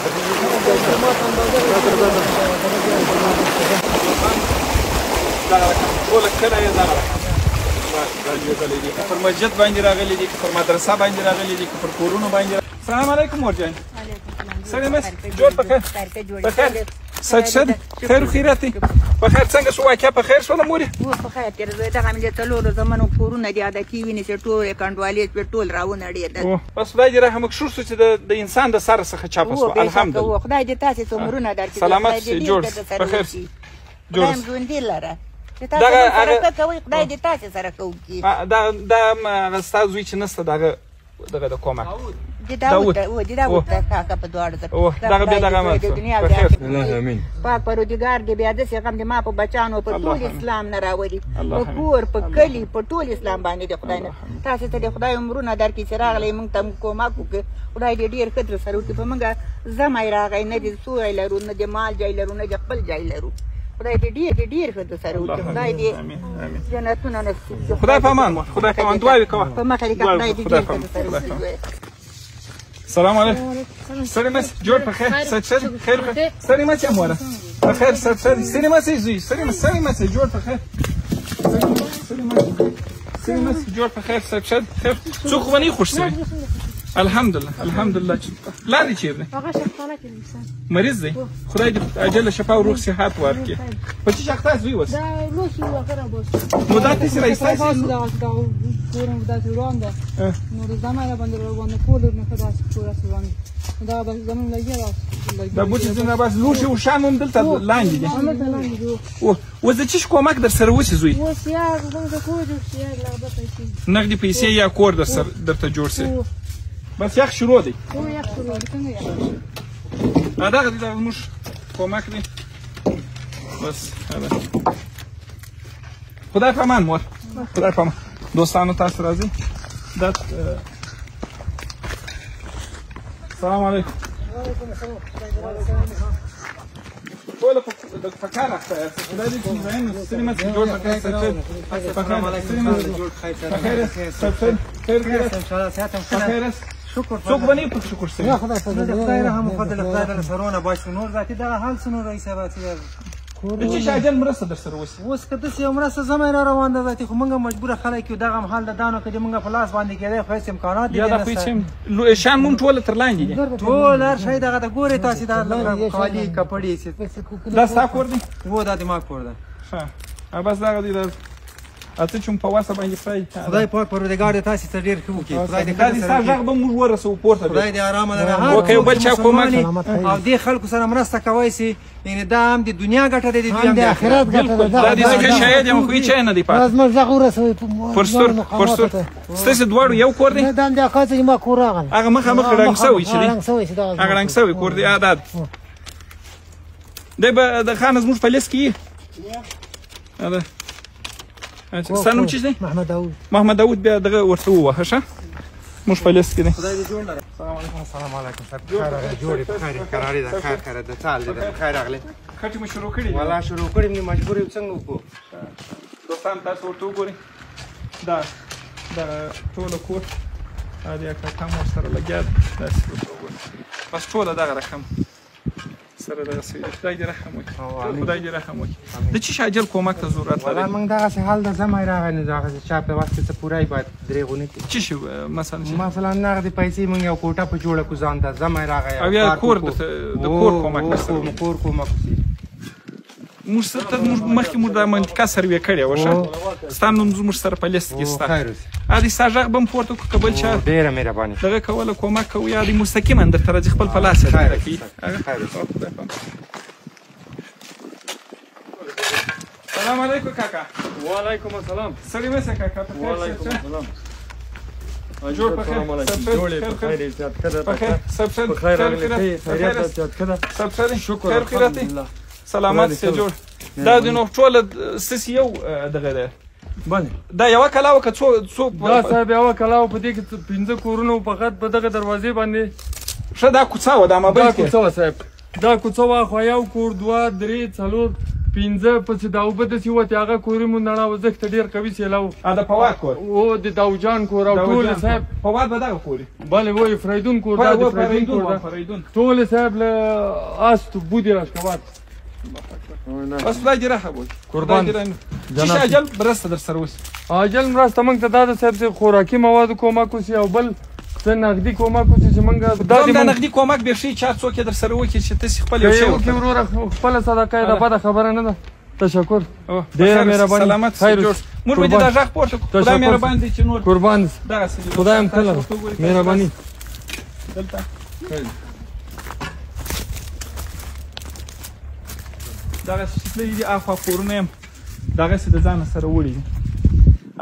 ټول کله یې دغه پر مسجد باندې راغلي دي، پر مدرسه باندې راغلي دي، پر کورونو باندې. السلام علیکم مورجان. سړی مس جوړ په خیر. په خیر. سچ شد خیر و خیرات دی. په خیر څنګه شو واقعیا په خیر شوله مورې؟ په خیر تېر زوی دغه مې د څلورو زمنو کورونه دي عادتي وینې چې ټول یې کنډوالې پرې ټول راونړېدل. بس خدای دې رحم وکړي شو چې د انسان د سر څخه چاپه شوه. الحمدلله. خدای دې تاسې عمرونه درکړي. سلامت جوړ په خیر. جوړ ژوندي لره. چې تاسو سره کوئ خدای دې تاسې سره کوي. دا ستا زوی چې نسته دغه د کومک داود د کاکا په دواړو دغه بیا دغه عمل پاک پروردګار دې بیا داسې غم دې ما په بچانو په ټول اسلام نه راولي، په کور په کلي په ټول اسلام باندې د خدای نه تاسې ته د خدای عمرونه درکړي چې راغلی موږ ته کومک وکړي. خدای دې ډېر ښه در سره وکړي. په موږ زمی راغی نه د سوی لرو نه د مال ځای لرو نه د خپل ځای لرو. خدای دې ډېر ښه در سره وکړي. خدای دې جنتونه نصیب کړي. خدای په امان خدای په امان دعاوې کوه په مخه دې خدای دې ډېر ښه در سره وکړي. السلام علیکم. سړی مس جوړ په خیر. سچ شد خیر سړی مس یې موره په خیر. سچ شد سړی مس یې زوی سړی مس جوړ په خیر. سړی مس جوړ په خیر. سچ شد خیر څوک ونی خوش شوی. الحمدلله الحمدلله. لاندې چیرې هغه شخصانه کې مریض دی. خدای دې عجل شفا او روغ صحت ورکړي. په چی شخصا زوی وس دا لوسی وغیرہ بس نو دا تاسو راځي دا کورم دا روان ده نو زمانه باندې روان کول نه خلاص پورا روان دا زمون لګي دا بوتي څنګه بس لوشي او شانون دلته لاندې دي. او زه چې کومک در سره وسی زوی اوس یا زموږ کور دې یا لغبه پیسې نقدي پیسې یا کور در سره درته جوړ سي. بس یخ شروع دی. او یخ شروع دی څنګه یخ دغه دې موږ کومک دی. بس خدای په امان مور. خدای په امان. دوستانو تاسو راځي. دا السلام علیکم. وعلیکم السلام. ټول په فکر راځه. خدای دې زموږ سینما جوړ کړي. السلام علیکم. جوړ خیر خیر ان شاء الله ساتم خیر. شکر څوک باندې په شکر سره یا خدای خدای رحم وکړي. خدای دې سرونه باشو نور ذاتي دا حال سنور رئیس اباتی چې شاجن مرسته در سره وسی. اوس که داسې یو مرسته زمای را روان ده ذاتي خو موږ مجبوره خلک یو دغه حال د دانو کې موږ په لاس باندې کېدای خو هېڅ امکانات دي یا دا پیسې شان مونږ ټول تر لاندې دي. ټول هر شی دغه د ګورې تاسې دا کالي کپړې دا ستا کور دی؟ و دا دماغ کور ده. ښه بس دغه دی اته چې په واسه باندې خدای پاک پروردګار دې تاسې ته ډېر ښه وکړي. خدای دې دا ستا غږ به موږ ورسوو پورته. خدای دې ارامه لره. اوکې بل چا کومک او دې خلکو سره مرسته کوئ سي یعنې دا هم د دنیا ګټه دی د دوی هم د آخرت ګټه ده. دا دې ځکه شاید یم خو هېڅ شی نه دی پاتې. زموږ غږ ورسوئ پرستور ستاسې دواړو یو کور دی؟ دا د اکا چې ما کور راغلی هغه مخامخ رنګ سوی چې دی هغه رنګ سوی کور دی. دا دی به د خان زموږ په لیست کې یي. ستا نوم چیز دی؟ محمد داود. محمد داود بیا دغه ورته ووهه ښه موږ په لیست کې دی. خدای دې جوړ لره. السلام علیکم صاحب. خیر جوړې په خیر قرارې ده. خیر ده څال دې خیر راغلی. خټې مو شروع کړي والله شروع کړې مې مجبور یو څنګه وکړو. دوستان تاسو ورته وګورئ دا ټوله کور دې اکا مور سره لګیا ده. داسې ورته وګورئ بس ټوله دغه رقم سره دغسې خدای دې رحم وکړي. خدای دې رحم وکړي. د چی شاجل کومک ته ضرورت لري؟ والله موږ دغسې حال د زمی راغی نو دغسې چا په وخت کې څه پوری باید درېغ ونه کړي. چی شي مثلا نغدې پیسې موږ یو کوټه په جوړه کړو ځان ته زمی راغی او یا کور د کور کومک کور کومک موږ مخکې موږ دا منطقه سروې کړې وه ښه ستا نوم زموږ سره په لیست کې سته. دې ستا غږ به م پورته کړو که بل چا ډېره مهرباني دغه کوله کومک کوو یا دې مستقیما درته راځي خپل په لاس یې درته کوي. سلام علیکم کاکا. وعلیکم السلام. سړی مشه کاکا په خیر. وعلیکم السلام. جوړ په خیر. جوړې په خیر زیات کړه. په خیر سب په خیر راغلی. خیریت زیات کړه. سب شکر الحمدلله. سلامت سي جوړ. دا د نو ټول سس یو دغه ده. باندې دا یو کلاو که څو دا صاحب یو کلاو په دې کې 15 کورونه فقط په دغه دروازې باندې ښه دا کوڅه و دا مابین کې. دا کوڅه صاحب دا کوڅه وا خو یو کور 2 3 4 پنځه پسې دا اوبه داسې وتې هغه کورې مو نړاوه ځکه ډېر قوي سیلاب د فواد کور او د داوجان کور او ټول صاحب فواد به دغه کور بله وایي فریدون کور دا د فریدون کور ده ټول صاحب له آستو بودې راشکوات بس خدای دې رحم وکړي قربان چې اجل مرسته در سره وشي اجل مرسته موږ ته دا ده صاحب چې خوراکي موادو کومک وشي او بل څه نغدي کومک وشي چې موږ دا نغدي کومک بیخي چا څوک یې در سره وکړي چې تاسې خپل یو شی وکړي وروره خپله صدقه یې ده بده خبره نه ده تشکر ډېره مهرباني سلامت موږ به دې دا غږ پورته کړو خدای مهربان دی چې نور قربان دغسې خدای هم تله مهرباني دلته دغسې چې تللي دي اخوا کورونه یم دغسې د ځانه سره وړي دي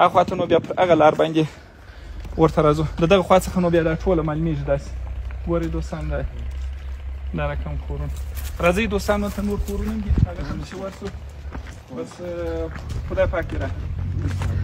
اخوا ته نو بیا پر هغه لار باندې ورته راځو د دغه خوا څخه نو بیا دا ټوله معلومېږي داسې ګورئ دوستان دا رقم کورونه راځئ دوستانو ته نور کورونه هم دي هغه ته نشي ورسو بس خدای پاک دې رحم